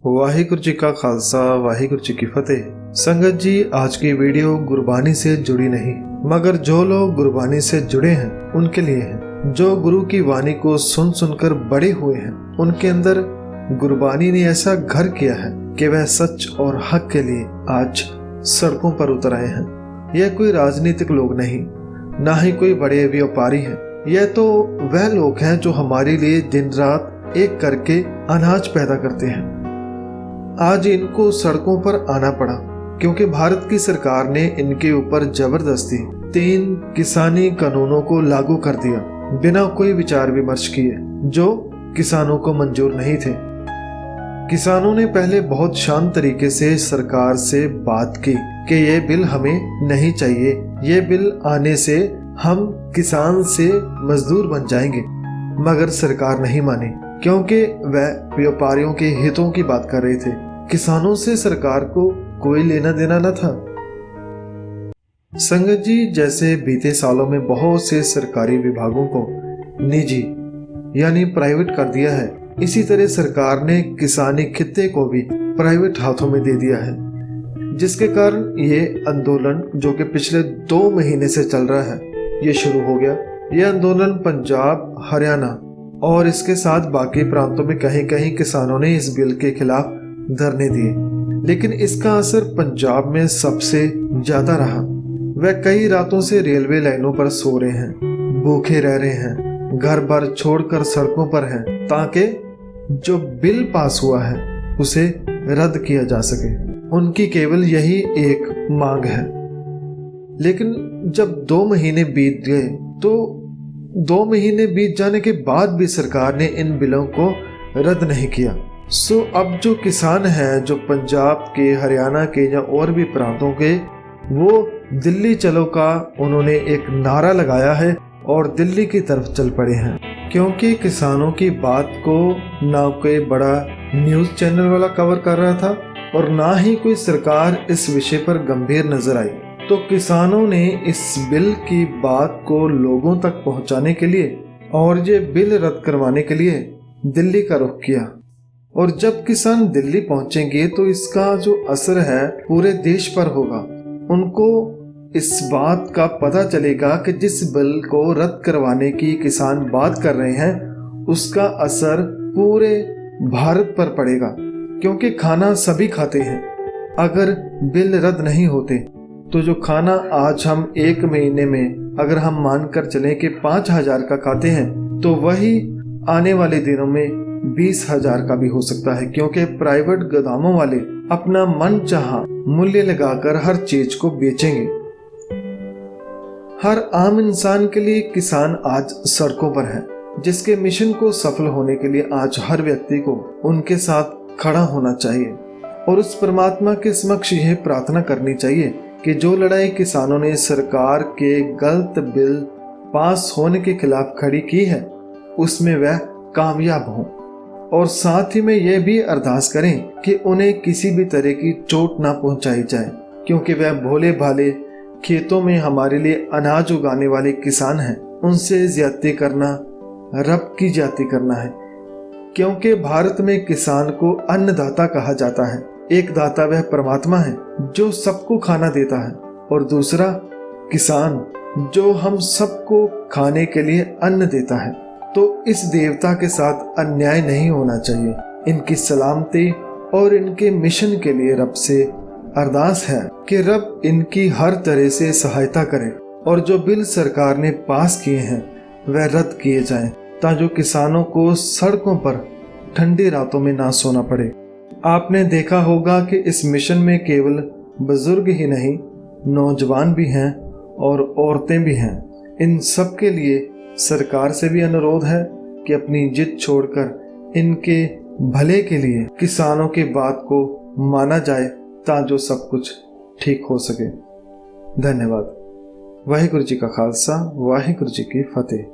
वाहिगुरु जी का खालसा वाहिगुरु जी की फतेह। संगत जी, आज की वीडियो गुरबानी से जुड़ी नहीं, मगर जो लोग गुरबानी से जुड़े हैं उनके लिए है। जो गुरु की वाणी को सुन सुनकर बड़े हुए हैं, उनके अंदर गुरबानी ने ऐसा घर किया है कि वह सच और हक के लिए आज सड़कों पर उतर आए हैं। यह कोई राजनीतिक लोग नहीं, ना ही कोई बड़े व्यापारी हैं। यह तो वह लोग हैं जो हमारे लिए दिन रात एक करके अनाज पैदा करते हैं। आज इनको सड़कों पर आना पड़ा क्योंकि भारत की सरकार ने इनके ऊपर जबरदस्ती 3 किसानी कानूनों को लागू कर दिया, बिना कोई विचार विमर्श किए, जो किसानों को मंजूर नहीं थे। किसानों ने पहले बहुत शांत तरीके से सरकार से बात की कि ये बिल हमें नहीं चाहिए, ये बिल आने से हम किसान से मजदूर बन जाएंगे। मगर सरकार नहीं मानी क्योंकि वह व्यापारियों के हितों की बात कर रहे थे। किसानों से सरकार को कोई लेना देना न था। संगत जी, जैसे बीते सालों में बहुत से सरकारी विभागों को निजी यानी प्राइवेट कर दिया है, इसी तरह सरकार ने किसानी खित्ते को भी प्राइवेट हाथों में दे दिया है, जिसके कारण ये आंदोलन जो कि पिछले 2 महीने से चल रहा है, ये शुरू हो गया। ये आंदोलन पंजाब, हरियाणा और इसके साथ बाकी प्रांतों में कहीं कहीं किसानों ने इस बिल के खिलाफ धरने दिए, लेकिन इसका असर पंजाब में सबसे ज्यादा रहा। वह कई रातों से रेलवे लाइनों पर सो रहे हैं, भूखे रह रहे हैं, घर बार छोड़कर सड़कों पर हैं, ताकि जो बिल पास हुआ है उसे रद्द किया जा सके। उनकी केवल यही एक मांग है। लेकिन जब 2 महीने बीत गए तो 2 महीने बीत जाने के बाद भी सरकार ने इन बिलों को रद्द नहीं किया। अब जो किसान हैं, जो पंजाब के, हरियाणा के या और भी प्रांतों के, वो दिल्ली चलो का उन्होंने एक नारा लगाया है और दिल्ली की तरफ चल पड़े हैं, क्योंकि किसानों की बात को ना कोई बड़ा न्यूज़ चैनल वाला कवर कर रहा था और ना ही कोई सरकार इस विषय पर गंभीर नजर आई। तो किसानों ने इस बिल की बात को लोगों तक पहुंचाने के लिए और ये बिल रद्द करवाने के लिए दिल्ली का रुख किया। और जब किसान दिल्ली पहुंचेंगे तो इसका जो असर है पूरे देश पर होगा। उनको इस बात का पता चलेगा कि जिस बिल को रद्द करवाने की किसान बात कर रहे हैं, उसका असर पूरे भारत पर पड़ेगा, क्योंकि खाना सभी खाते हैं। अगर बिल रद्द नहीं होते तो जो खाना आज हम 1 महीने में अगर हम मानकर चलें कि 5,000 का खाते हैं, तो वही आने वाले दिनों में 20,000 का भी हो सकता है, क्योंकि प्राइवेट गोदामों वाले अपना मनचाहा मूल्य लगाकर हर चीज को बेचेंगे। हर आम इंसान के लिए किसान आज सड़कों पर है, जिसके मिशन को सफल होने के लिए आज हर व्यक्ति को उनके साथ खड़ा होना चाहिए और उस परमात्मा के समक्ष यह प्रार्थना करनी चाहिए कि जो लड़ाई किसानों ने सरकार के गलत बिल पास होने के खिलाफ खड़ी की है, उसमें वह कामयाब हों। और साथ ही में यह भी अरदास करें कि उन्हें किसी भी तरह की चोट ना पहुंचाई जाए, क्योंकि वह भोले भाले खेतों में हमारे लिए अनाज उगाने वाले किसान हैं। उनसे ज्यादती करना रब की ज्यादती करना है, क्योंकि भारत में किसान को अन्नदाता कहा जाता है। एक दाता वह परमात्मा है जो सबको खाना देता है, और दूसरा किसान जो हम सबको खाने के लिए अन्न देता है। तो इस देवता के साथ अन्याय नहीं होना चाहिए। इनकी सलामती और इनके मिशन के लिए रब से अरदास है कि रब इनकी हर तरह से सहायता करे और जो बिल सरकार ने पास किए हैं वह रद्द किए जाएं, ताकि किसानों को सड़कों पर ठंडी रातों में ना सोना पड़े। आपने देखा होगा कि इस मिशन में केवल बुजुर्ग ही नहीं, नौजवान भी हैं और औरतें भी हैं। इन सब के लिए सरकार से भी अनुरोध है कि अपनी जिद छोड़कर इनके भले के लिए किसानों की बात को माना जाए, ताकि सब कुछ ठीक हो सके। धन्यवाद। वाहिगुरु जी का खालसा, वाहिगुरु जी की फतेह।